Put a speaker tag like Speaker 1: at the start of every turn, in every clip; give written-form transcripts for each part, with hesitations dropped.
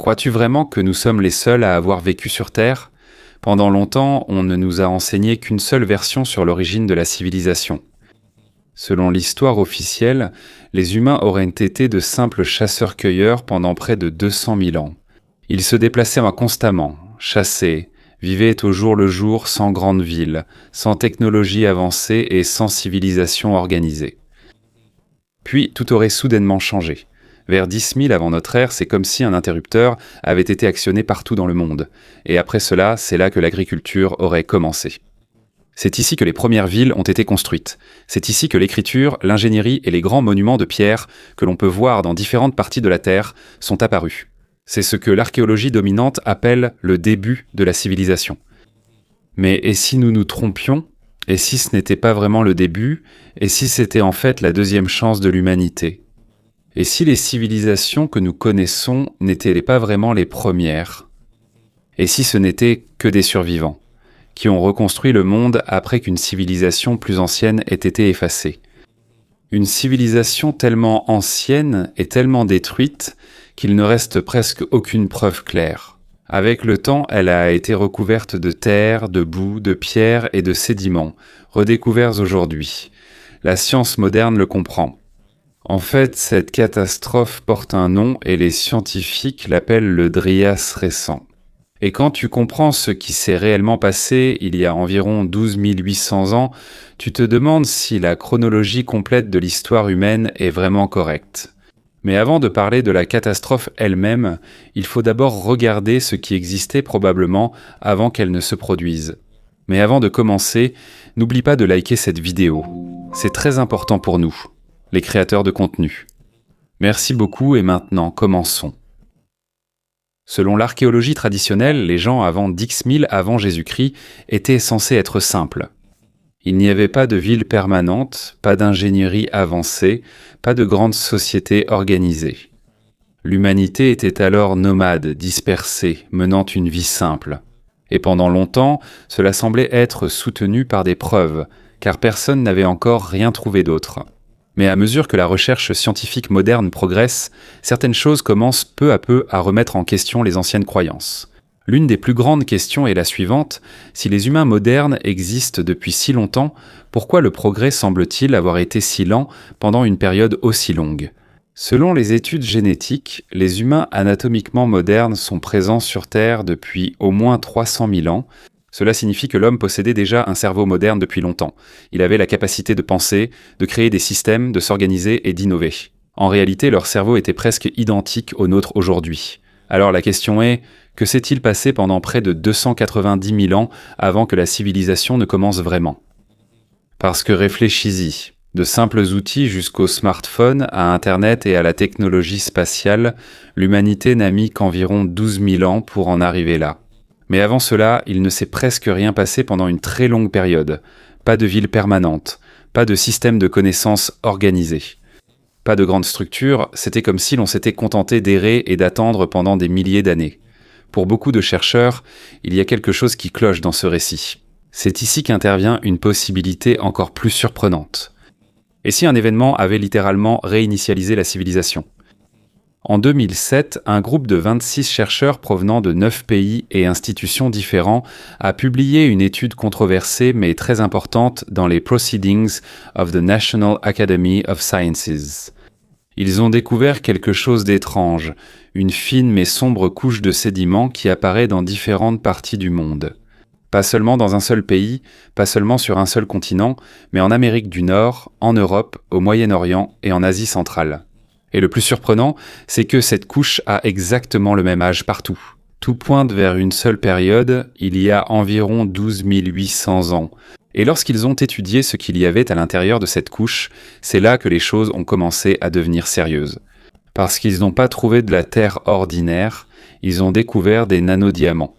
Speaker 1: Crois-tu vraiment que nous sommes les seuls à avoir vécu sur Terre ? Pendant longtemps, on ne nous a enseigné qu'une seule version sur l'origine de la civilisation. Selon l'histoire officielle, les humains auraient été de simples chasseurs-cueilleurs pendant près de 200 000 ans. Ils se déplaçaient constamment, chassaient, vivaient au jour le jour sans grande ville, sans technologie avancée et sans civilisation organisée. Puis tout aurait soudainement changé. Vers 10 000 avant notre ère, c'est comme si un interrupteur avait été actionné partout dans le monde. Et après cela, c'est là que l'agriculture aurait commencé. C'est ici que les premières villes ont été construites. C'est ici que l'écriture, l'ingénierie et les grands monuments de pierre que l'on peut voir dans différentes parties de la Terre sont apparus. C'est ce que l'archéologie dominante appelle le début de la civilisation. Mais et si nous nous trompions ? Et si ce n'était pas vraiment le début ? Et si c'était en fait la deuxième chance de l'humanité ? Et si les civilisations que nous connaissons n'étaient pas vraiment les premières ? Et si ce n'étaient que des survivants qui ont reconstruit le monde après qu'une civilisation plus ancienne ait été effacée. Une civilisation tellement ancienne et tellement détruite qu'il ne reste presque aucune preuve claire. Avec le temps, elle a été recouverte de terre, de boue, de pierres et de sédiments, redécouverts aujourd'hui. La science moderne le comprend. En fait, cette catastrophe porte un nom et les scientifiques l'appellent le Dryas récent. Et quand tu comprends ce qui s'est réellement passé il y a environ 12 800 ans, tu te demandes si la chronologie complète de l'histoire humaine est vraiment correcte. Mais avant de parler de la catastrophe elle-même, il faut d'abord regarder ce qui existait probablement avant qu'elle ne se produise. Mais avant de commencer, n'oublie pas de liker cette vidéo. C'est très important pour nous, les créateurs de contenu. Merci beaucoup et maintenant, commençons. Selon l'archéologie traditionnelle, les gens avant 10 000 avant Jésus-Christ étaient censés être simples. Il n'y avait pas de ville permanente, pas d'ingénierie avancée, pas de grande société organisée. L'humanité était alors nomade, dispersée, menant une vie simple. Et pendant longtemps, cela semblait être soutenu par des preuves, car personne n'avait encore rien trouvé d'autre. Mais à mesure que la recherche scientifique moderne progresse, certaines choses commencent peu à peu à remettre en question les anciennes croyances. L'une des plus grandes questions est la suivante: si les humains modernes existent depuis si longtemps, pourquoi le progrès semble-t-il avoir été si lent pendant une période aussi longue ? Selon les études génétiques, les humains anatomiquement modernes sont présents sur Terre depuis au moins 300 000 ans. Cela signifie que l'homme possédait déjà un cerveau moderne depuis longtemps. Il avait la capacité de penser, de créer des systèmes, de s'organiser et d'innover. En réalité, leur cerveau était presque identique au nôtre aujourd'hui. Alors la question est, que s'est-il passé pendant près de 290 000 ans avant que la civilisation ne commence vraiment ? Parce que réfléchis-y, de simples outils jusqu'aux smartphones, à Internet et à la technologie spatiale, l'humanité n'a mis qu'environ 12 000 ans pour en arriver là. Mais avant cela, il ne s'est presque rien passé pendant une très longue période. Pas de ville permanente, pas de système de connaissances organisé. Pas de grande structure, c'était comme si l'on s'était contenté d'errer et d'attendre pendant des milliers d'années. Pour beaucoup de chercheurs, il y a quelque chose qui cloche dans ce récit. C'est ici qu'intervient une possibilité encore plus surprenante. Et si un événement avait littéralement réinitialisé la civilisation ? En 2007, un groupe de 26 chercheurs provenant de 9 pays et institutions différents a publié une étude controversée mais très importante dans les Proceedings of the National Academy of Sciences. Ils ont découvert quelque chose d'étrange, une fine mais sombre couche de sédiments qui apparaît dans différentes parties du monde. Pas seulement dans un seul pays, pas seulement sur un seul continent, mais en Amérique du Nord, en Europe, au Moyen-Orient et en Asie centrale. Et le plus surprenant, c'est que cette couche a exactement le même âge partout. Tout pointe vers une seule période, il y a environ 12 800 ans. Et lorsqu'ils ont étudié ce qu'il y avait à l'intérieur de cette couche, c'est là que les choses ont commencé à devenir sérieuses. Parce qu'ils n'ont pas trouvé de la terre ordinaire, ils ont découvert des nanodiamants.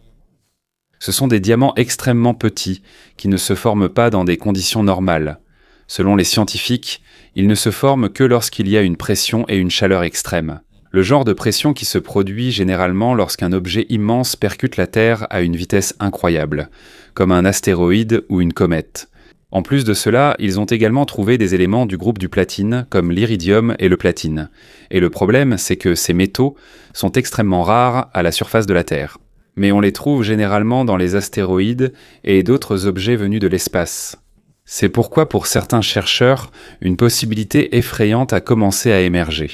Speaker 1: Ce sont des diamants extrêmement petits, qui ne se forment pas dans des conditions normales. Selon les scientifiques, ils ne se forment que lorsqu'il y a une pression et une chaleur extrême. Le genre de pression qui se produit généralement lorsqu'un objet immense percute la Terre à une vitesse incroyable, comme un astéroïde ou une comète. En plus de cela, ils ont également trouvé des éléments du groupe du platine, comme l'iridium et le platine. Et le problème, c'est que ces métaux sont extrêmement rares à la surface de la Terre. Mais on les trouve généralement dans les astéroïdes et d'autres objets venus de l'espace. C'est pourquoi pour certains chercheurs, une possibilité effrayante a commencé à émerger.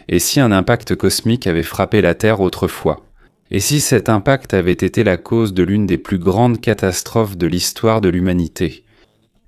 Speaker 1: Et si un impact cosmique avait frappé la Terre autrefois ? Et si cet impact avait été la cause de l'une des plus grandes catastrophes de l'histoire de l'humanité ?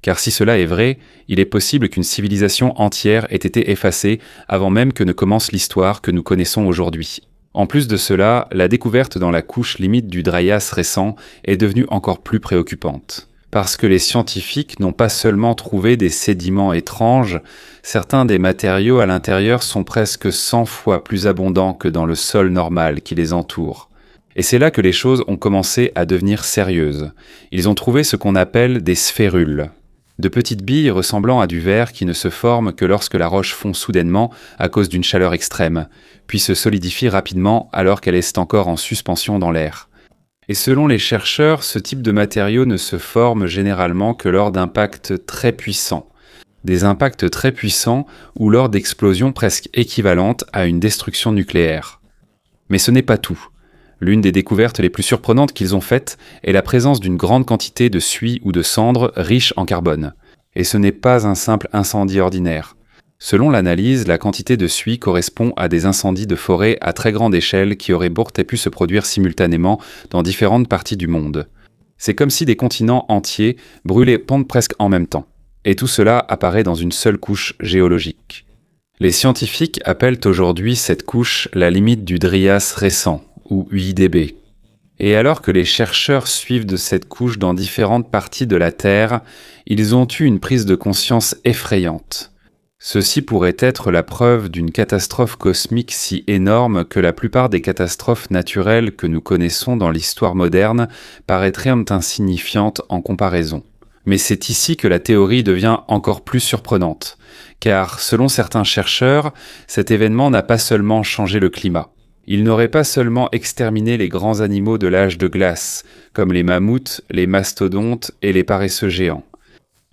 Speaker 1: Car si cela est vrai, il est possible qu'une civilisation entière ait été effacée avant même que ne commence l'histoire que nous connaissons aujourd'hui. En plus de cela, la découverte dans la couche limite du Dryas récent est devenue encore plus préoccupante. Parce que les scientifiques n'ont pas seulement trouvé des sédiments étranges, certains des matériaux à l'intérieur sont presque 100 fois plus abondants que dans le sol normal qui les entoure. Et c'est là que les choses ont commencé à devenir sérieuses. Ils ont trouvé ce qu'on appelle des sphérules. De petites billes ressemblant à du verre qui ne se forment que lorsque la roche fond soudainement à cause d'une chaleur extrême, puis se solidifie rapidement alors qu'elle est encore en suspension dans l'air. Et selon les chercheurs, ce type de matériau ne se forme généralement que lors d'impacts très puissants. Des impacts très puissants ou lors d'explosions presque équivalentes à une destruction nucléaire. Mais ce n'est pas tout. L'une des découvertes les plus surprenantes qu'ils ont faites est la présence d'une grande quantité de suie ou de cendres riches en carbone. Et ce n'est pas un simple incendie ordinaire. Selon l'analyse, la quantité de suie correspond à des incendies de forêt à très grande échelle qui auraient pourtant pu se produire simultanément dans différentes parties du monde. C'est comme si des continents entiers brûlaient presque en même temps. Et tout cela apparaît dans une seule couche géologique. Les scientifiques appellent aujourd'hui cette couche la limite du Dryas récent, ou UIDB. Et alors que les chercheurs suivent de cette couche dans différentes parties de la Terre, ils ont eu une prise de conscience effrayante. Ceci pourrait être la preuve d'une catastrophe cosmique si énorme que la plupart des catastrophes naturelles que nous connaissons dans l'histoire moderne paraîtraient insignifiantes en comparaison. Mais c'est ici que la théorie devient encore plus surprenante, car selon certains chercheurs, cet événement n'a pas seulement changé le climat. Il n'aurait pas seulement exterminé les grands animaux de l'âge de glace, comme les mammouths, les mastodontes et les paresseux géants.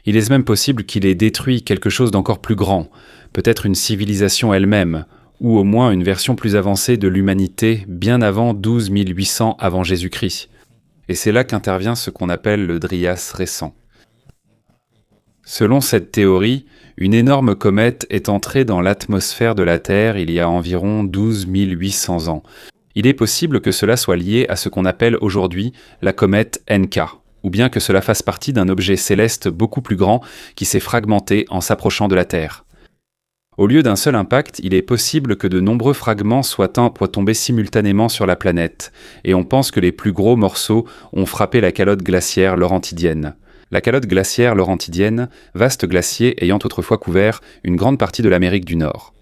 Speaker 1: Il est même possible qu'il ait détruit quelque chose d'encore plus grand, peut-être une civilisation elle-même, ou au moins une version plus avancée de l'humanité bien avant 12 800 avant Jésus-Christ. Et c'est là qu'intervient ce qu'on appelle le Dryas récent. Selon cette théorie, une énorme comète est entrée dans l'atmosphère de la Terre il y a environ 12 800 ans. Il est possible que cela soit lié à ce qu'on appelle aujourd'hui la comète NK, ou bien que cela fasse partie d'un objet céleste beaucoup plus grand qui s'est fragmenté en s'approchant de la Terre. Au lieu d'un seul impact, il est possible que de nombreux fragments soient tombés simultanément sur la planète, et on pense que les plus gros morceaux ont frappé la calotte glaciaire Laurentidienne. La calotte glaciaire Laurentidienne, vaste glacier ayant autrefois couvert une grande partie de l'Amérique du Nord.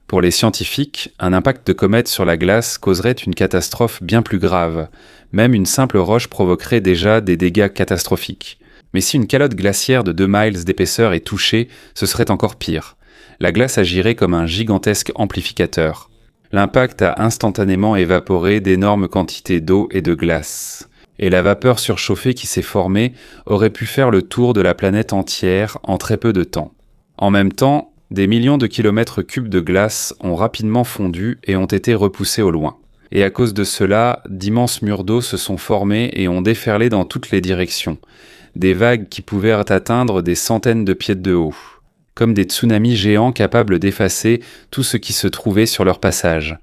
Speaker 1: Pour les scientifiques, un impact de comète sur la glace causerait une catastrophe bien plus grave. Même une simple roche provoquerait déjà des dégâts catastrophiques. Mais si une calotte glaciaire de 2 miles d'épaisseur est touchée, ce serait encore pire. La glace agirait comme un gigantesque amplificateur. L'impact a instantanément évaporé d'énormes quantités d'eau et de glace. Et la vapeur surchauffée qui s'est formée aurait pu faire le tour de la planète entière en très peu de temps. En même temps, des millions de kilomètres cubes de glace ont rapidement fondu et ont été repoussés au loin. Et à cause de cela, d'immenses murs d'eau se sont formés et ont déferlé dans toutes les directions. Des vagues qui pouvaient atteindre des centaines de pieds de haut, comme des tsunamis géants capables d'effacer tout ce qui se trouvait sur leur passage.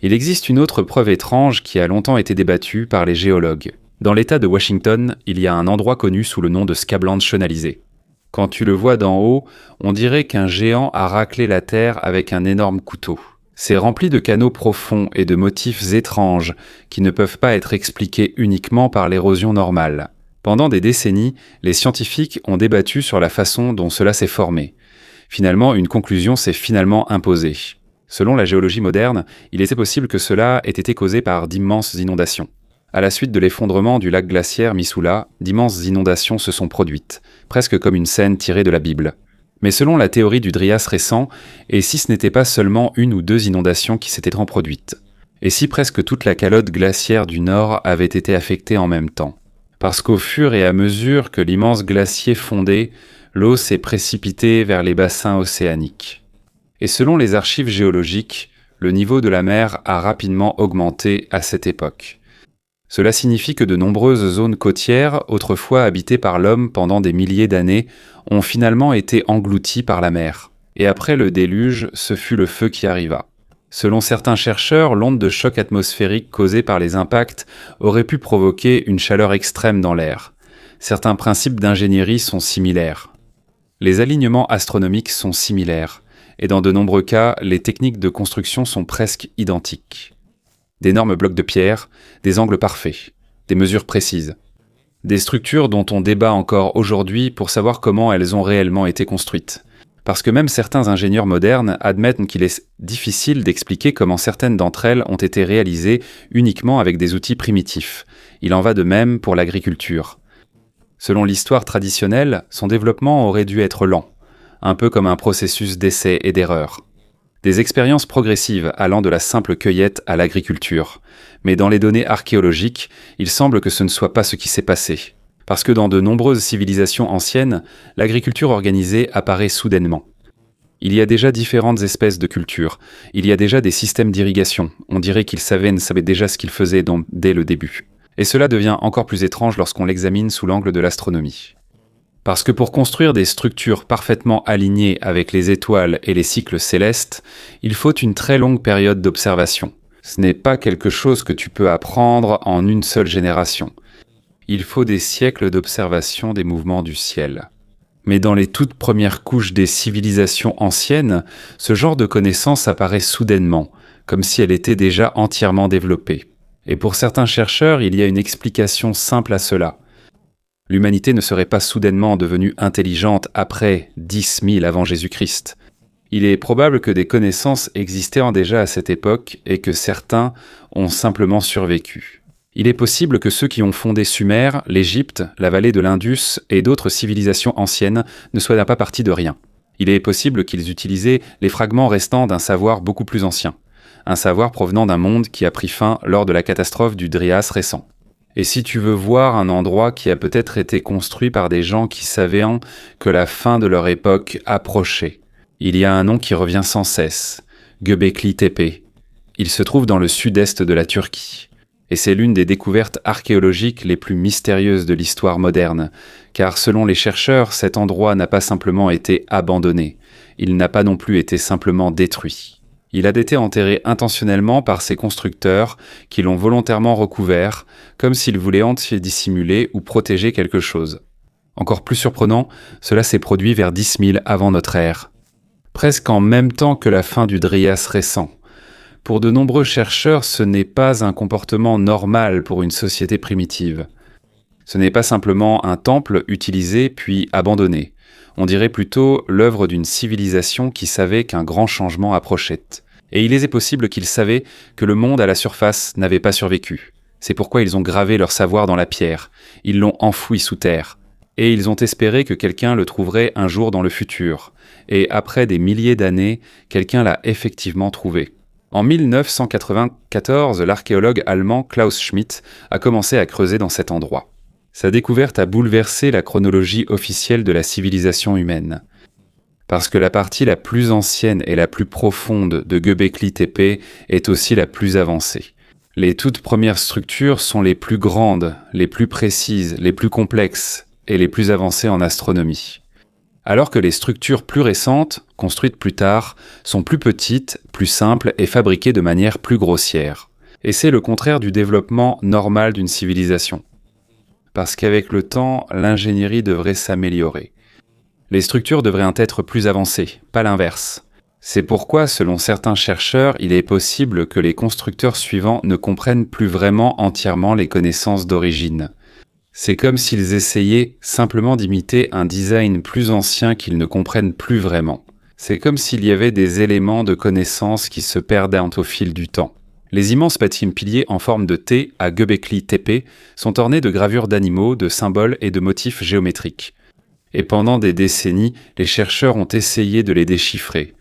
Speaker 1: Il existe une autre preuve étrange qui a longtemps été débattue par les géologues. Dans l'État de Washington, il y a un endroit connu sous le nom de Scablands-Chenalisé. Quand tu le vois d'en haut, on dirait qu'un géant a raclé la terre avec un énorme couteau. C'est rempli de canaux profonds et de motifs étranges qui ne peuvent pas être expliqués uniquement par l'érosion normale. Pendant des décennies, les scientifiques ont débattu sur la façon dont cela s'est formé. Finalement, une conclusion s'est imposée. Selon la géologie moderne, il était possible que cela ait été causé par d'immenses inondations. À la suite de l'effondrement du lac glaciaire Missoula, d'immenses inondations se sont produites, presque comme une scène tirée de la Bible. Mais selon la théorie du Dryas récent, et si ce n'était pas seulement 1 ou 2 inondations qui s'étaient reproduites? Et si presque toute la calotte glaciaire du Nord avait été affectée en même temps? Parce qu'au fur et à mesure que l'immense glacier fondait, l'eau s'est précipitée vers les bassins océaniques. Et selon les archives géologiques, le niveau de la mer a rapidement augmenté à cette époque. Cela signifie que de nombreuses zones côtières, autrefois habitées par l'homme pendant des milliers d'années, ont finalement été englouties par la mer. Et après le déluge, ce fut le feu qui arriva. Selon certains chercheurs, l'onde de choc atmosphérique causée par les impacts aurait pu provoquer une chaleur extrême dans l'air. Certains principes d'ingénierie sont similaires. Les alignements astronomiques sont similaires. Et dans de nombreux cas, les techniques de construction sont presque identiques. D'énormes blocs de pierre, des angles parfaits, des mesures précises. Des structures dont on débat encore aujourd'hui pour savoir comment elles ont réellement été construites. Parce que même certains ingénieurs modernes admettent qu'il est difficile d'expliquer comment certaines d'entre elles ont été réalisées uniquement avec des outils primitifs. Il en va de même pour l'agriculture. Selon l'histoire traditionnelle, son développement aurait dû être lent, un peu comme un processus d'essai et d'erreur. Des expériences progressives allant de la simple cueillette à l'agriculture. Mais dans les données archéologiques, il semble que ce ne soit pas ce qui s'est passé. Parce que dans de nombreuses civilisations anciennes, l'agriculture organisée apparaît soudainement. Il y a déjà différentes espèces de cultures. Il y a déjà des systèmes d'irrigation. On dirait qu'ils savaient déjà ce qu'ils faisaient dès le début. Et cela devient encore plus étrange lorsqu'on l'examine sous l'angle de l'astronomie. Parce que pour construire des structures parfaitement alignées avec les étoiles et les cycles célestes, il faut une très longue période d'observation. Ce n'est pas quelque chose que tu peux apprendre en une seule génération. Il faut des siècles d'observation des mouvements du ciel. Mais dans les toutes premières couches des civilisations anciennes, ce genre de connaissance apparaît soudainement, comme si elle était déjà entièrement développée. Et pour certains chercheurs, il y a une explication simple à cela. L'humanité ne serait pas soudainement devenue intelligente après 10 000 avant Jésus-Christ. Il est probable que des connaissances existaient déjà à cette époque et que certains ont simplement survécu. Il est possible que ceux qui ont fondé Sumer, l'Égypte, la vallée de l'Indus et d'autres civilisations anciennes ne soient pas partis de rien. Il est possible qu'ils utilisaient les fragments restants d'un savoir beaucoup plus ancien, un savoir provenant d'un monde qui a pris fin lors de la catastrophe du Dryas récent. Et si tu veux voir un endroit qui a peut-être été construit par des gens qui savaient que la fin de leur époque approchait, il y a un nom qui revient sans cesse, Göbekli Tepe. Il se trouve dans le sud-est de la Turquie. Et c'est l'une des découvertes archéologiques les plus mystérieuses de l'histoire moderne, car selon les chercheurs, cet endroit n'a pas simplement été abandonné, il n'a pas non plus été simplement détruit. Il a été enterré intentionnellement par ses constructeurs qui l'ont volontairement recouvert, comme s'ils voulaient dissimuler ou protéger quelque chose. Encore plus surprenant, cela s'est produit vers 10 000 avant notre ère. Presque en même temps que la fin du Dryas récent. Pour de nombreux chercheurs, ce n'est pas un comportement normal pour une société primitive. Ce n'est pas simplement un temple utilisé puis abandonné. On dirait plutôt l'œuvre d'une civilisation qui savait qu'un grand changement approchait. Et il est possible qu'ils savaient que le monde à la surface n'avait pas survécu. C'est pourquoi ils ont gravé leur savoir dans la pierre. Ils l'ont enfoui sous terre. Et ils ont espéré que quelqu'un le trouverait un jour dans le futur. Et après des milliers d'années, quelqu'un l'a effectivement trouvé. En 1994, l'archéologue allemand Klaus Schmidt a commencé à creuser dans cet endroit. Sa découverte a bouleversé la chronologie officielle de la civilisation humaine. Parce que la partie la plus ancienne et la plus profonde de Göbekli Tepe est aussi la plus avancée. Les toutes premières structures sont les plus grandes, les plus précises, les plus complexes et les plus avancées en astronomie. Alors que les structures plus récentes, construites plus tard, sont plus petites, plus simples et fabriquées de manière plus grossière. Et c'est le contraire du développement normal d'une civilisation. Parce qu'avec le temps, l'ingénierie devrait s'améliorer. Les structures devraient être plus avancées, pas l'inverse. C'est pourquoi, selon certains chercheurs, il est possible que les constructeurs suivants ne comprennent plus vraiment entièrement les connaissances d'origine. C'est comme s'ils essayaient simplement d'imiter un design plus ancien qu'ils ne comprennent plus vraiment. C'est comme s'il y avait des éléments de connaissances qui se perdaient au fil du temps. Les immenses piliers en forme de T à Göbekli Tepe sont ornés de gravures d'animaux, de symboles et de motifs géométriques. Et pendant des décennies, les chercheurs ont essayé de les déchiffrer.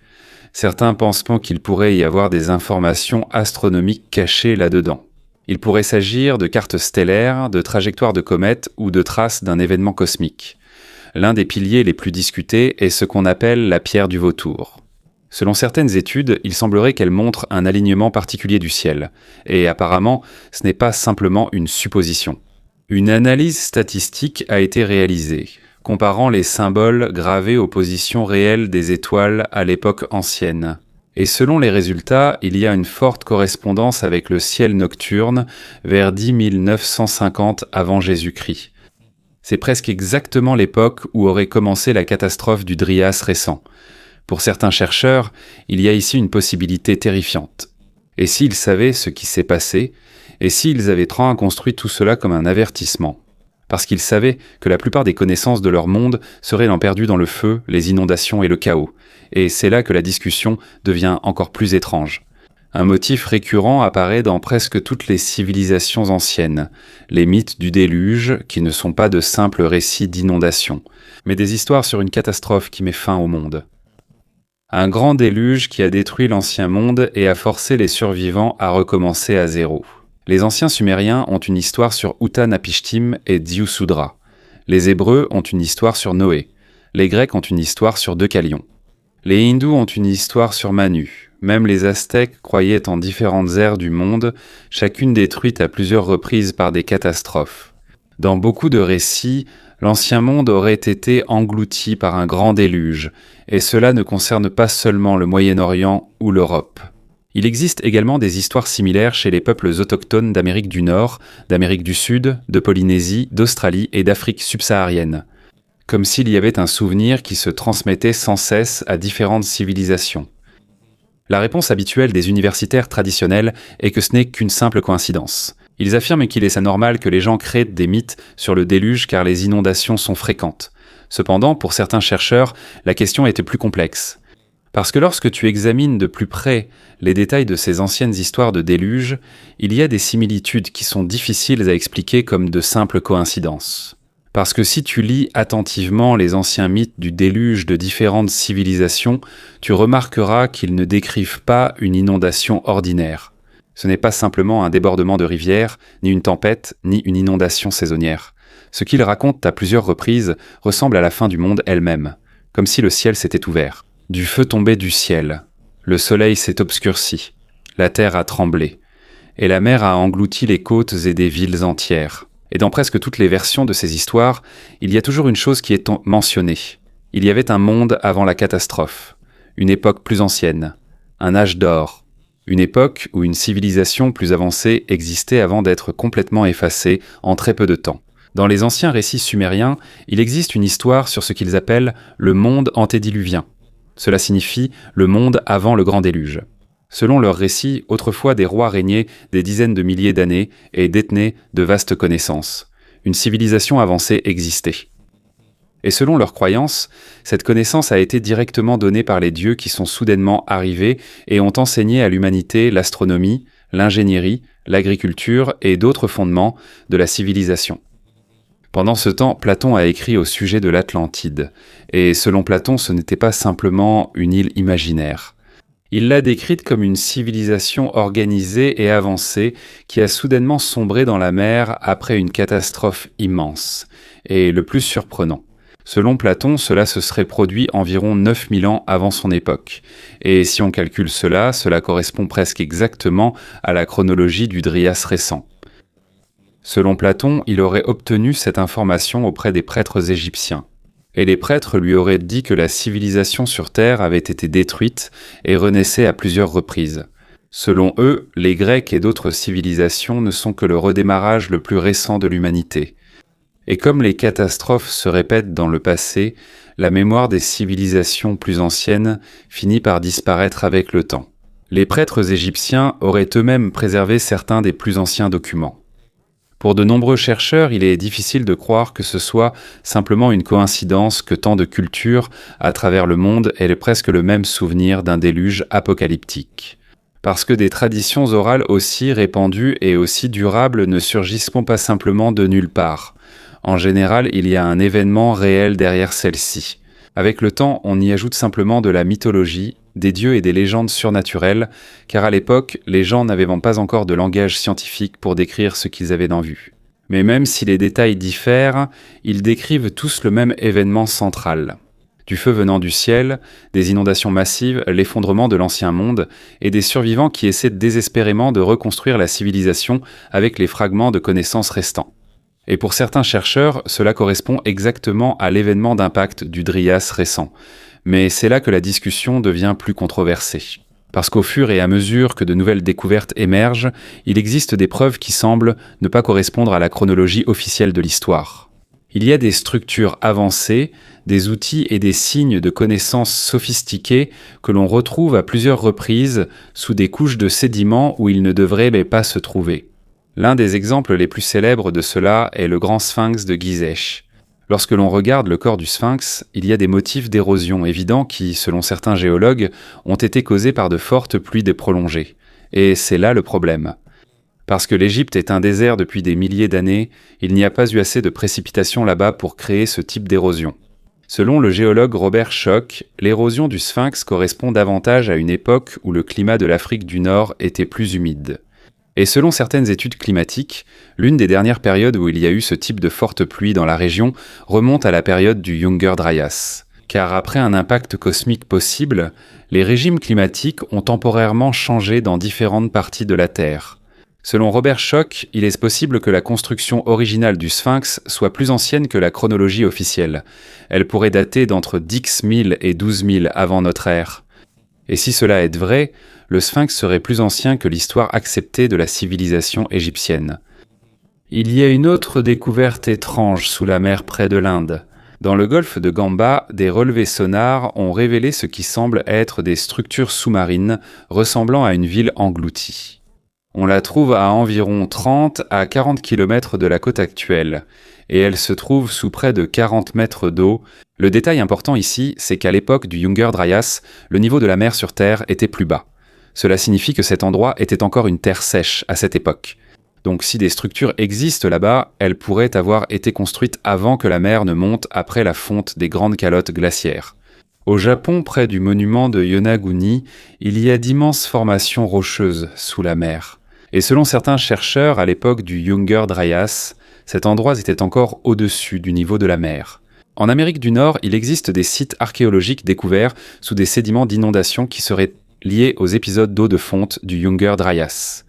Speaker 1: Certains pensent qu'il pourrait y avoir des informations astronomiques cachées là-dedans. Il pourrait s'agir de cartes stellaires, de trajectoires de comètes ou de traces d'un événement cosmique. L'un des piliers les plus discutés est ce qu'on appelle la pierre du vautour. Selon certaines études, il semblerait qu'elle montre un alignement particulier du ciel, et apparemment, ce n'est pas simplement une supposition. Une analyse statistique a été réalisée, comparant les symboles gravés aux positions réelles des étoiles à l'époque ancienne. Et selon les résultats, il y a une forte correspondance avec le ciel nocturne vers 10 950 avant Jésus-Christ. C'est presque exactement l'époque où aurait commencé la catastrophe du Dryas récent. Pour certains chercheurs, il y a ici une possibilité terrifiante. Et s'ils savaient ce qui s'est passé, et s'ils avaient construit tout cela comme un avertissement? Parce qu'ils savaient que la plupart des connaissances de leur monde seraient perdues dans le feu, les inondations et le chaos. Et c'est là que la discussion devient encore plus étrange. Un motif récurrent apparaît dans presque toutes les civilisations anciennes, les mythes du déluge, qui ne sont pas de simples récits d'inondation, mais des histoires sur une catastrophe qui met fin au monde. Un grand déluge qui a détruit l'ancien monde et a forcé les survivants à recommencer à zéro. Les anciens Sumériens ont une histoire sur Utanapishtim et Diusudra. Les Hébreux ont une histoire sur Noé. Les Grecs ont une histoire sur Deucalion. Les Hindous ont une histoire sur Manu. Même les Aztèques croyaient en différentes ères du monde, chacune détruite à plusieurs reprises par des catastrophes. Dans beaucoup de récits, l'ancien monde aurait été englouti par un grand déluge, et cela ne concerne pas seulement le Moyen-Orient ou l'Europe. Il existe également des histoires similaires chez les peuples autochtones d'Amérique du Nord, d'Amérique du Sud, de Polynésie, d'Australie et d'Afrique subsaharienne. Comme s'il y avait un souvenir qui se transmettait sans cesse à différentes civilisations. La réponse habituelle des universitaires traditionnels est que ce n'est qu'une simple coïncidence. Ils affirment qu'il est anormal que les gens créent des mythes sur le déluge car les inondations sont fréquentes. Cependant, pour certains chercheurs, la question était plus complexe. Parce que lorsque tu examines de plus près les détails de ces anciennes histoires de déluge, il y a des similitudes qui sont difficiles à expliquer comme de simples coïncidences. Parce que si tu lis attentivement les anciens mythes du déluge de différentes civilisations, tu remarqueras qu'ils ne décrivent pas une inondation ordinaire. Ce n'est pas simplement un débordement de rivière, ni une tempête, ni une inondation saisonnière. Ce qu'ils racontent à plusieurs reprises ressemble à la fin du monde elle-même, comme si le ciel s'était ouvert. Du feu tombait du ciel, le soleil s'est obscurci, la terre a tremblé, et la mer a englouti les côtes et des villes entières. Et dans presque toutes les versions de ces histoires, il y a toujours une chose qui est mentionnée. Il y avait un monde avant la catastrophe, une époque plus ancienne, un âge d'or, une époque où une civilisation plus avancée existait avant d'être complètement effacée en très peu de temps. Dans les anciens récits sumériens, il existe une histoire sur ce qu'ils appellent le monde antédiluvien. Cela signifie le monde avant le grand déluge. Selon leurs récits, autrefois des rois régnaient des dizaines de milliers d'années et détenaient de vastes connaissances. Une civilisation avancée existait. Et selon leurs croyances, cette connaissance a été directement donnée par les dieux qui sont soudainement arrivés et ont enseigné à l'humanité l'astronomie, l'ingénierie, l'agriculture et d'autres fondements de la civilisation. Pendant ce temps, Platon a écrit au sujet de l'Atlantide, et selon Platon, ce n'était pas simplement une île imaginaire. Il l'a décrite comme une civilisation organisée et avancée qui a soudainement sombré dans la mer après une catastrophe immense. Et le plus surprenant, selon Platon, cela se serait produit environ 9000 ans avant son époque. Et si on calcule cela correspond presque exactement à la chronologie du Dryas récent. Selon Platon, il aurait obtenu cette information auprès des prêtres égyptiens. Et les prêtres lui auraient dit que la civilisation sur Terre avait été détruite et renaissait à plusieurs reprises. Selon eux, les Grecs et d'autres civilisations ne sont que le redémarrage le plus récent de l'humanité. Et comme les catastrophes se répètent dans le passé, la mémoire des civilisations plus anciennes finit par disparaître avec le temps. Les prêtres égyptiens auraient eux-mêmes préservé certains des plus anciens documents. Pour de nombreux chercheurs, il est difficile de croire que ce soit simplement une coïncidence que tant de cultures à travers le monde aient presque le même souvenir d'un déluge apocalyptique. Parce que des traditions orales aussi répandues et aussi durables ne surgissent pas simplement de nulle part. En général, il y a un événement réel derrière celle-ci. Avec le temps, on y ajoute simplement de la mythologie des dieux et des légendes surnaturelles, car à l'époque, les gens n'avaient pas encore de langage scientifique pour décrire ce qu'ils avaient en vue. Mais même si les détails diffèrent, ils décrivent tous le même événement central. Du feu venant du ciel, des inondations massives, l'effondrement de l'ancien monde, et des survivants qui essaient désespérément de reconstruire la civilisation avec les fragments de connaissances restants. Et pour certains chercheurs, cela correspond exactement à l'événement d'impact du Dryas récent. Mais c'est là que la discussion devient plus controversée. Parce qu'au fur et à mesure que de nouvelles découvertes émergent, il existe des preuves qui semblent ne pas correspondre à la chronologie officielle de l'histoire. Il y a des structures avancées, des outils et des signes de connaissances sophistiqués que l'on retrouve à plusieurs reprises sous des couches de sédiments où ils ne devraient pas se trouver. L'un des exemples les plus célèbres de cela est le grand sphinx de Gizeh. Lorsque l'on regarde le corps du sphinx, il y a des motifs d'érosion évidents qui, selon certains géologues, ont été causés par de fortes pluies prolongées. Et c'est là le problème. Parce que l'Égypte est un désert depuis des milliers d'années, il n'y a pas eu assez de précipitations là-bas pour créer ce type d'érosion. Selon le géologue Robert Schoch, l'érosion du sphinx correspond davantage à une époque où le climat de l'Afrique du Nord était plus humide. Et selon certaines études climatiques, l'une des dernières périodes où il y a eu ce type de forte pluie dans la région remonte à la période du Younger Dryas. Car après un impact cosmique possible, les régimes climatiques ont temporairement changé dans différentes parties de la Terre. Selon Robert Schoch, il est possible que la construction originale du sphinx soit plus ancienne que la chronologie officielle. Elle pourrait dater d'entre 10 000 et 12 000 avant notre ère. Et si cela est vrai, le sphinx serait plus ancien que l'histoire acceptée de la civilisation égyptienne. Il y a une autre découverte étrange sous la mer près de l'Inde. Dans le golfe de Gamba, des relevés sonars ont révélé ce qui semble être des structures sous-marines ressemblant à une ville engloutie. On la trouve à environ 30 à 40 km de la côte actuelle, et elle se trouve sous près de 40 mètres d'eau. Le détail important ici, c'est qu'à l'époque du Younger Dryas, le niveau de la mer sur Terre était plus bas. Cela signifie que cet endroit était encore une terre sèche à cette époque. Donc si des structures existent là-bas, elles pourraient avoir été construites avant que la mer ne monte après la fonte des grandes calottes glaciaires. Au Japon, près du monument de Yonaguni, il y a d'immenses formations rocheuses sous la mer. Et selon certains chercheurs, à l'époque du Younger Dryas, cet endroit était encore au-dessus du niveau de la mer. En Amérique du Nord, il existe des sites archéologiques découverts sous des sédiments d'inondation qui seraient liés aux épisodes d'eau de fonte du Younger Dryas.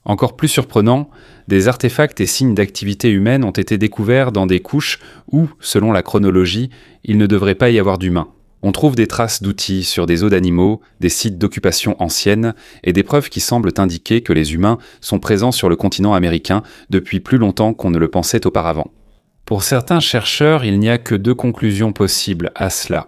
Speaker 1: Encore plus surprenant, des artefacts et signes d'activité humaine ont été découverts dans des couches où, selon la chronologie, il ne devrait pas y avoir d'humains. On trouve des traces d'outils sur des os d'animaux, des sites d'occupation anciennes et des preuves qui semblent indiquer que les humains sont présents sur le continent américain depuis plus longtemps qu'on ne le pensait auparavant. Pour certains chercheurs, il n'y a que deux conclusions possibles à cela.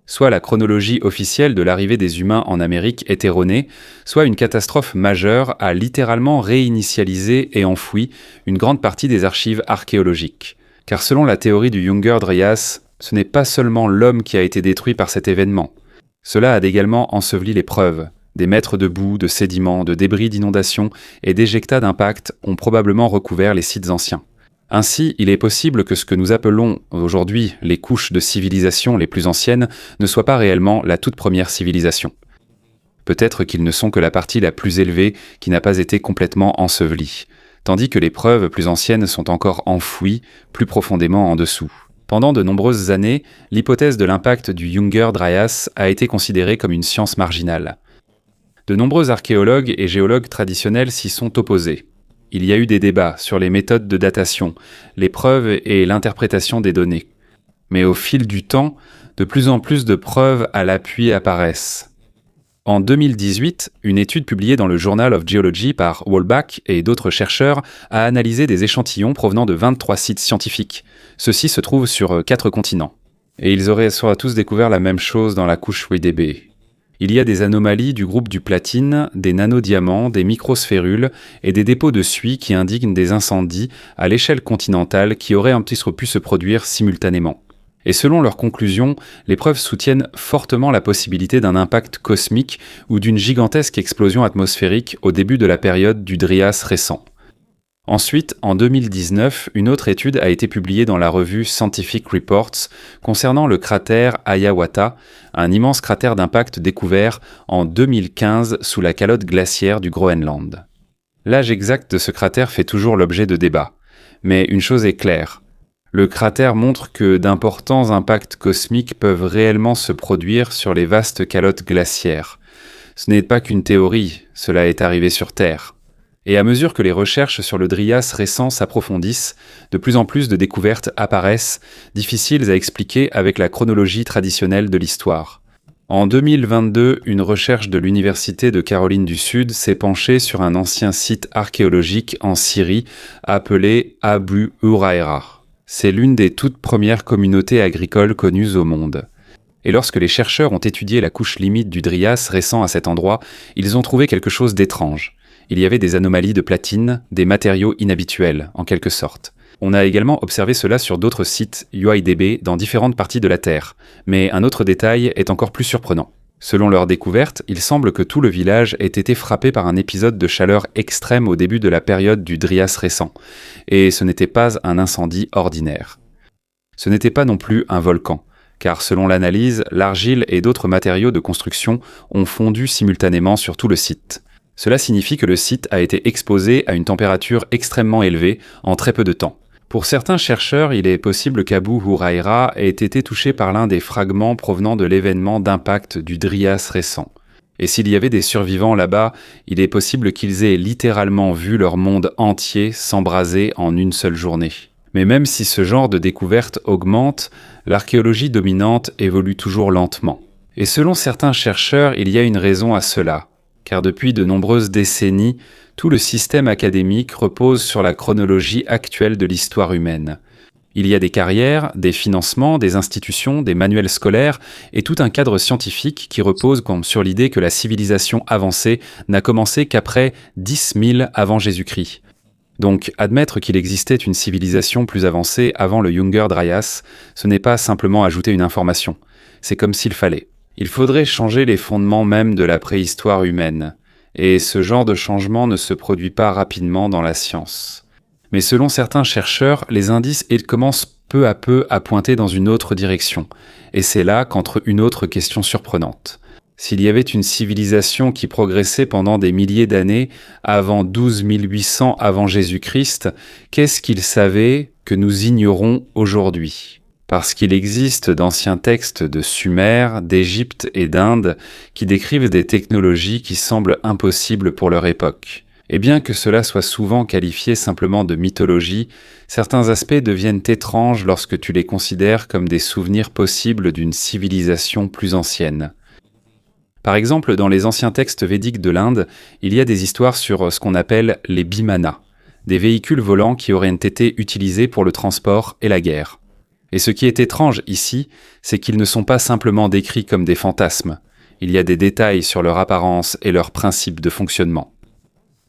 Speaker 1: Soit la chronologie officielle de l'arrivée des humains en Amérique est erronée, soit une catastrophe majeure a littéralement réinitialisé et enfoui une grande partie des archives archéologiques. Car selon la théorie du Younger Dryas, ce n'est pas seulement l'homme qui a été détruit par cet événement. Cela a également enseveli les preuves. Des mètres de boue, de sédiments, de débris d'inondation et d'éjectats d'impact ont probablement recouvert les sites anciens. Ainsi, il est possible que ce que nous appelons aujourd'hui les couches de civilisation les plus anciennes ne soient pas réellement la toute première civilisation. Peut-être qu'ils ne sont que la partie la plus élevée qui n'a pas été complètement ensevelie, tandis que les preuves plus anciennes sont encore enfouies plus profondément en dessous. Pendant de nombreuses années, l'hypothèse de l'impact du Younger Dryas a été considérée comme une science marginale. De nombreux archéologues et géologues traditionnels s'y sont opposés. Il y a eu des débats sur les méthodes de datation, les preuves et l'interprétation des données. Mais au fil du temps, de plus en plus de preuves à l'appui apparaissent. En 2018, une étude publiée dans le Journal of Geology par Walbach et d'autres chercheurs a analysé des échantillons provenant de 23 sites scientifiques. Ceux-ci se trouvent sur 4 continents. Et ils auraient tous découvert la même chose dans la couche WDB. Il y a des anomalies du groupe du platine, des nanodiamants, des microsphérules et des dépôts de suie qui indiquent des incendies à l'échelle continentale qui auraient pu se produire simultanément. Et selon leurs conclusions, les preuves soutiennent fortement la possibilité d'un impact cosmique ou d'une gigantesque explosion atmosphérique au début de la période du Dryas récent. Ensuite, en 2019, une autre étude a été publiée dans la revue Scientific Reports concernant le cratère Hiawatha, un immense cratère d'impact découvert en 2015 sous la calotte glaciaire du Groenland. L'âge exact de ce cratère fait toujours l'objet de débats, mais une chose est claire. Le cratère montre que d'importants impacts cosmiques peuvent réellement se produire sur les vastes calottes glaciaires. Ce n'est pas qu'une théorie, cela est arrivé sur Terre. Et à mesure que les recherches sur le Dryas récent s'approfondissent, de plus en plus de découvertes apparaissent, difficiles à expliquer avec la chronologie traditionnelle de l'histoire. En 2022, une recherche de l'Université de Caroline du Sud s'est penchée sur un ancien site archéologique en Syrie appelé Abu Huraira. C'est l'une des toutes premières communautés agricoles connues au monde. Et lorsque les chercheurs ont étudié la couche limite du Dryas récent à cet endroit, ils ont trouvé quelque chose d'étrange. Il y avait des anomalies de platine, des matériaux inhabituels, en quelque sorte. On a également observé cela sur d'autres sites UIDB dans différentes parties de la Terre, mais un autre détail est encore plus surprenant. Selon leur découverte, il semble que tout le village ait été frappé par un épisode de chaleur extrême au début de la période du Dryas récent, et ce n'était pas un incendie ordinaire. Ce n'était pas non plus un volcan, car selon l'analyse, l'argile et d'autres matériaux de construction ont fondu simultanément sur tout le site. Cela signifie que le site a été exposé à une température extrêmement élevée en très peu de temps. Pour certains chercheurs, il est possible qu'Abu Huraira ait été touché par l'un des fragments provenant de l'événement d'impact du Dryas récent. Et s'il y avait des survivants là-bas, il est possible qu'ils aient littéralement vu leur monde entier s'embraser en une seule journée. Mais même si ce genre de découverte augmente, l'archéologie dominante évolue toujours lentement. Et selon certains chercheurs, il y a une raison à cela. Car depuis de nombreuses décennies, tout le système académique repose sur la chronologie actuelle de l'histoire humaine. Il y a des carrières, des financements, des institutions, des manuels scolaires et tout un cadre scientifique qui repose sur l'idée que la civilisation avancée n'a commencé qu'après 10 000 avant Jésus-Christ. Donc, admettre qu'il existait une civilisation plus avancée avant le Younger Dryas, ce n'est pas simplement ajouter une information, c'est comme s'il fallait. Il faudrait changer les fondements même de la préhistoire humaine, et ce genre de changement ne se produit pas rapidement dans la science. Mais selon certains chercheurs, les indices commencent peu à peu à pointer dans une autre direction, et c'est là qu'entre une autre question surprenante. S'il y avait une civilisation qui progressait pendant des milliers d'années avant 12 800 avant Jésus-Christ, qu'est-ce qu'ils savaient que nous ignorons aujourd'hui ? Parce qu'il existe d'anciens textes de Sumer, d'Égypte et d'Inde qui décrivent des technologies qui semblent impossibles pour leur époque. Et bien que cela soit souvent qualifié simplement de mythologie, certains aspects deviennent étranges lorsque tu les considères comme des souvenirs possibles d'une civilisation plus ancienne. Par exemple, dans les anciens textes védiques de l'Inde, il y a des histoires sur ce qu'on appelle les bimanas, des véhicules volants qui auraient été utilisés pour le transport et la guerre. Et ce qui est étrange ici, c'est qu'ils ne sont pas simplement décrits comme des fantasmes. Il y a des détails sur leur apparence et leurs principes de fonctionnement.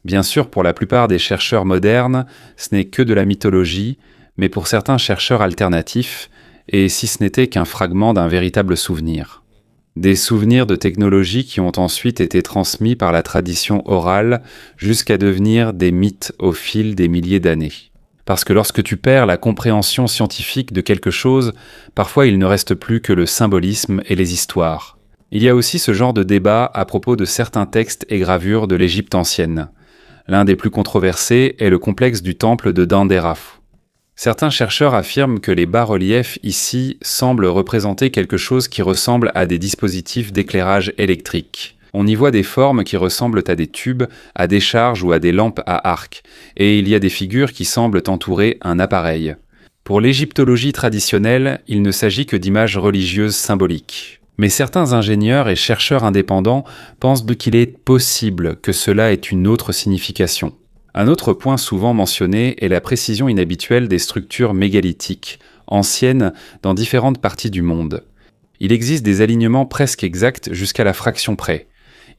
Speaker 1: Bien sûr, pour la plupart des chercheurs modernes, ce n'est que de la mythologie, mais pour certains chercheurs alternatifs, et si ce n'était qu'un fragment d'un véritable souvenir. Des souvenirs de technologies qui ont ensuite été transmis par la tradition orale jusqu'à devenir des mythes au fil des milliers d'années. Parce que lorsque tu perds la compréhension scientifique de quelque chose, parfois il ne reste plus que le symbolisme et les histoires. Il y a aussi ce genre de débat à propos de certains textes et gravures de l'Égypte ancienne. L'un des plus controversés est le complexe du temple de Dendera. Certains chercheurs affirment que les bas-reliefs ici semblent représenter quelque chose qui ressemble à des dispositifs d'éclairage électrique. On y voit des formes qui ressemblent à des tubes, à des charges ou à des lampes à arc, et il y a des figures qui semblent entourer un appareil. Pour l'égyptologie traditionnelle, il ne s'agit que d'images religieuses symboliques. Mais certains ingénieurs et chercheurs indépendants pensent qu'il est possible que cela ait une autre signification. Un autre point souvent mentionné est la précision inhabituelle des structures mégalithiques, anciennes dans différentes parties du monde. Il existe des alignements presque exacts jusqu'à la fraction près.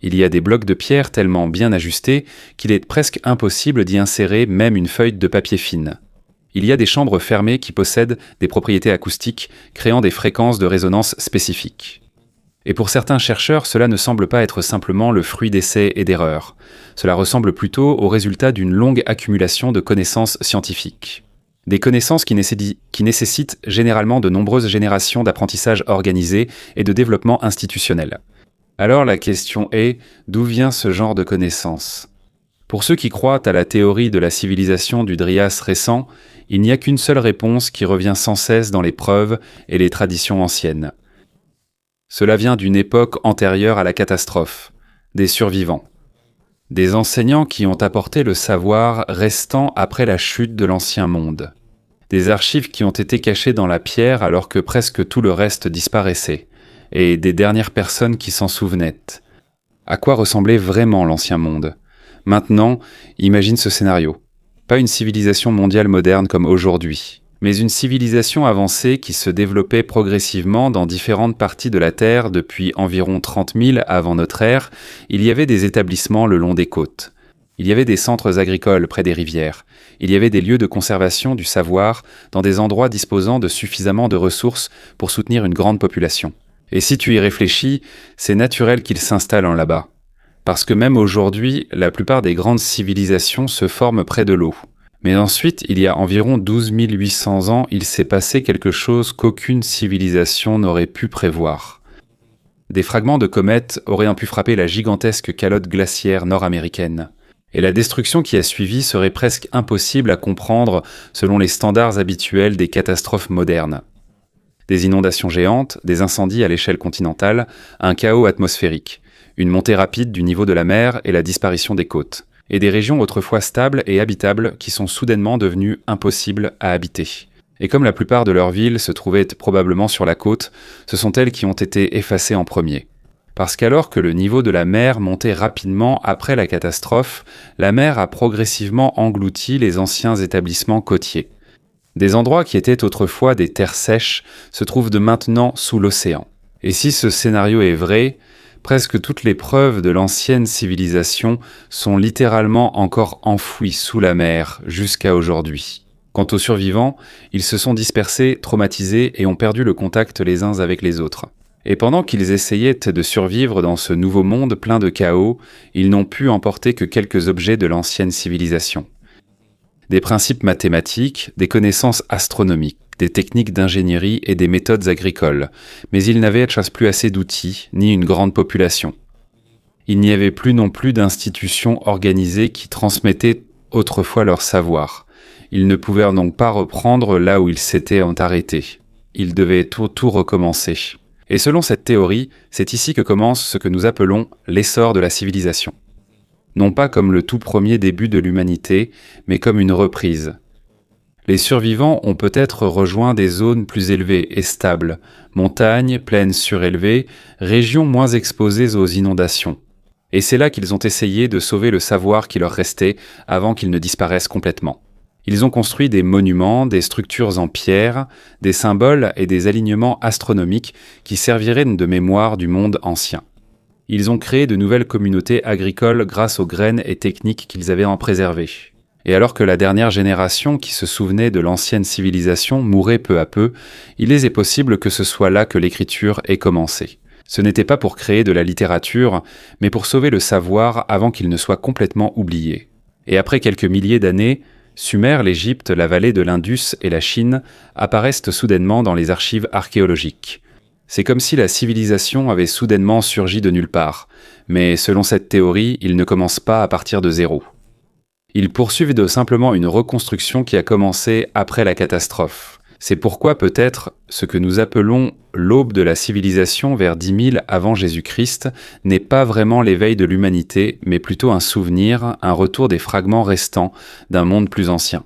Speaker 1: Il y a des blocs de pierre tellement bien ajustés qu'il est presque impossible d'y insérer même une feuille de papier fine. Il y a des chambres fermées qui possèdent des propriétés acoustiques, créant des fréquences de résonance spécifiques. Et pour certains chercheurs, cela ne semble pas être simplement le fruit d'essais et d'erreurs. Cela ressemble plutôt au résultat d'une longue accumulation de connaissances scientifiques. Des connaissances qui nécessitent généralement de nombreuses générations d'apprentissage organisé et de développement institutionnel. Alors la question est, d'où vient ce genre de connaissances ? Pour ceux qui croient à la théorie de la civilisation du Dryas récent, il n'y a qu'une seule réponse qui revient sans cesse dans les preuves et les traditions anciennes. Cela vient d'une époque antérieure à la catastrophe, des survivants. Des enseignants qui ont apporté le savoir restant après la chute de l'ancien monde. Des archives qui ont été cachées dans la pierre alors que presque tout le reste disparaissait. Et des dernières personnes qui s'en souvenaient. À quoi ressemblait vraiment l'ancien monde ? Maintenant, imagine ce scénario. Pas une civilisation mondiale moderne comme aujourd'hui, mais une civilisation avancée qui se développait progressivement dans différentes parties de la Terre depuis environ 30 000 avant notre ère. Il y avait des établissements le long des côtes. Il y avait des centres agricoles près des rivières. Il y avait des lieux de conservation du savoir dans des endroits disposant de suffisamment de ressources pour soutenir une grande population. Et si tu y réfléchis, c'est naturel qu'ils s'installent en là-bas. Parce que même aujourd'hui, la plupart des grandes civilisations se forment près de l'eau. Mais ensuite, il y a environ 12 800 ans, il s'est passé quelque chose qu'aucune civilisation n'aurait pu prévoir. Des fragments de comètes auraient pu frapper la gigantesque calotte glaciaire nord-américaine. Et la destruction qui a suivi serait presque impossible à comprendre selon les standards habituels des catastrophes modernes. Des inondations géantes, des incendies à l'échelle continentale, un chaos atmosphérique, une montée rapide du niveau de la mer et la disparition des côtes, et des régions autrefois stables et habitables qui sont soudainement devenues impossibles à habiter. Et comme la plupart de leurs villes se trouvaient probablement sur la côte, ce sont elles qui ont été effacées en premier. Parce qu'alors que le niveau de la mer montait rapidement après la catastrophe, la mer a progressivement englouti les anciens établissements côtiers. Des endroits qui étaient autrefois des terres sèches se trouvent de maintenant sous l'océan. Et si ce scénario est vrai, presque toutes les preuves de l'ancienne civilisation sont littéralement encore enfouies sous la mer jusqu'à aujourd'hui. Quant aux survivants, ils se sont dispersés, traumatisés et ont perdu le contact les uns avec les autres. Et pendant qu'ils essayaient de survivre dans ce nouveau monde plein de chaos, ils n'ont pu emporter que quelques objets de l'ancienne civilisation. Des principes mathématiques, des connaissances astronomiques, des techniques d'ingénierie et des méthodes agricoles, mais ils n'avaient plus assez d'outils, ni une grande population. Il n'y avait plus non plus d'institutions organisées qui transmettaient autrefois leur savoir. Ils ne pouvaient donc pas reprendre là où ils s'étaient arrêtés. Ils devaient tout recommencer. Et selon cette théorie, c'est ici que commence ce que nous appelons l'essor de la civilisation. Non pas comme le tout premier début de l'humanité, mais comme une reprise. Les survivants ont peut-être rejoint des zones plus élevées et stables, montagnes, plaines surélevées, régions moins exposées aux inondations. Et c'est là qu'ils ont essayé de sauver le savoir qui leur restait avant qu'il ne disparaisse complètement. Ils ont construit des monuments, des structures en pierre, des symboles et des alignements astronomiques qui serviraient de mémoire du monde ancien. Ils ont créé de nouvelles communautés agricoles grâce aux graines et techniques qu'ils avaient en préservées. Et alors que la dernière génération qui se souvenait de l'ancienne civilisation mourait peu à peu, il est possible que ce soit là que l'écriture ait commencé. Ce n'était pas pour créer de la littérature, mais pour sauver le savoir avant qu'il ne soit complètement oublié. Et après quelques milliers d'années, Sumer, l'Égypte, la vallée de l'Indus et la Chine apparaissent soudainement dans les archives archéologiques. C'est comme si la civilisation avait soudainement surgi de nulle part, mais selon cette théorie, ils ne commencent pas à partir de zéro. Ils poursuivent simplement une reconstruction qui a commencé après la catastrophe. C'est pourquoi peut-être ce que nous appelons l'aube de la civilisation vers 10 000 avant Jésus-Christ n'est pas vraiment l'éveil de l'humanité, mais plutôt un souvenir, un retour des fragments restants d'un monde plus ancien.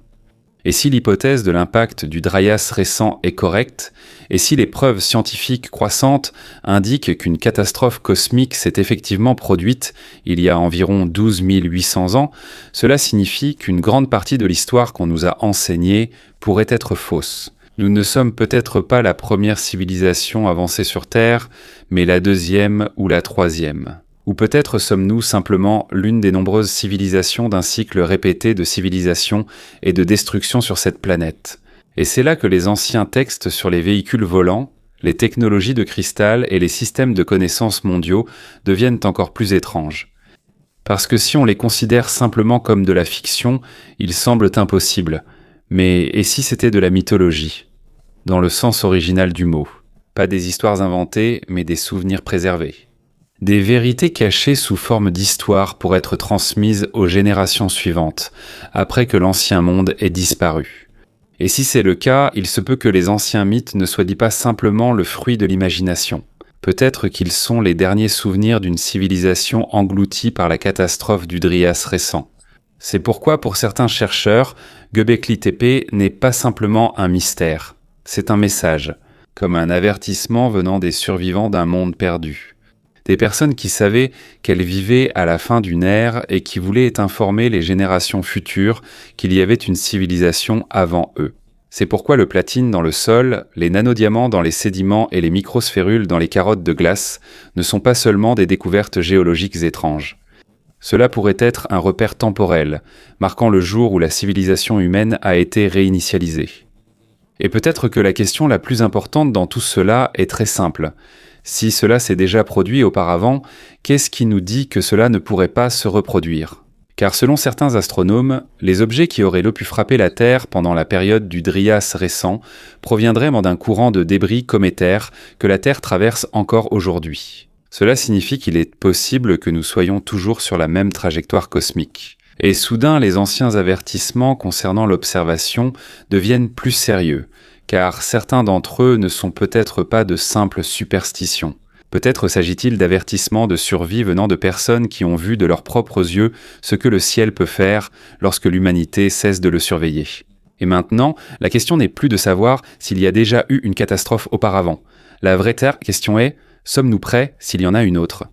Speaker 1: Et si l'hypothèse de l'impact du Dryas récent est correcte, et si les preuves scientifiques croissantes indiquent qu'une catastrophe cosmique s'est effectivement produite il y a environ 12 800 ans, cela signifie qu'une grande partie de l'histoire qu'on nous a enseignée pourrait être fausse. Nous ne sommes peut-être pas la première civilisation avancée sur Terre, mais la deuxième ou la troisième. Ou peut-être sommes-nous simplement l'une des nombreuses civilisations d'un cycle répété de civilisation et de destruction sur cette planète. Et c'est là que les anciens textes sur les véhicules volants, les technologies de cristal et les systèmes de connaissances mondiaux deviennent encore plus étranges. Parce que si on les considère simplement comme de la fiction, ils semblent impossibles. Mais et si c'était de la mythologie, dans le sens original du mot? Pas des histoires inventées, mais des souvenirs préservés. Des vérités cachées sous forme d'histoire pour être transmises aux générations suivantes, après que l'ancien monde ait disparu. Et si c'est le cas, il se peut que les anciens mythes ne soient pas simplement le fruit de l'imagination. Peut-être qu'ils sont les derniers souvenirs d'une civilisation engloutie par la catastrophe du Dryas récent. C'est pourquoi, pour certains chercheurs, Göbekli Tepe n'est pas simplement un mystère, c'est un message, comme un avertissement venant des survivants d'un monde perdu. Des personnes qui savaient qu'elles vivaient à la fin d'une ère et qui voulaient informer les générations futures qu'il y avait une civilisation avant eux. C'est pourquoi le platine dans le sol, les nanodiamants dans les sédiments et les microsphérules dans les carottes de glace ne sont pas seulement des découvertes géologiques étranges. Cela pourrait être un repère temporel, marquant le jour où la civilisation humaine a été réinitialisée. Et peut-être que la question la plus importante dans tout cela est très simple. Si cela s'est déjà produit auparavant, qu'est-ce qui nous dit que cela ne pourrait pas se reproduire? Car selon certains astronomes, les objets qui auraient pu frapper la Terre pendant la période du Dryas récent proviendraient d'un courant de débris cométaires que la Terre traverse encore aujourd'hui. Cela signifie qu'il est possible que nous soyons toujours sur la même trajectoire cosmique. Et soudain, les anciens avertissements concernant l'observation deviennent plus sérieux, car certains d'entre eux ne sont peut-être pas de simples superstitions. Peut-être s'agit-il d'avertissements de survie venant de personnes qui ont vu de leurs propres yeux ce que le ciel peut faire lorsque l'humanité cesse de le surveiller. Et maintenant, la question n'est plus de savoir s'il y a déjà eu une catastrophe auparavant. La vraie question est, sommes-nous prêts s'il y en a une autre ?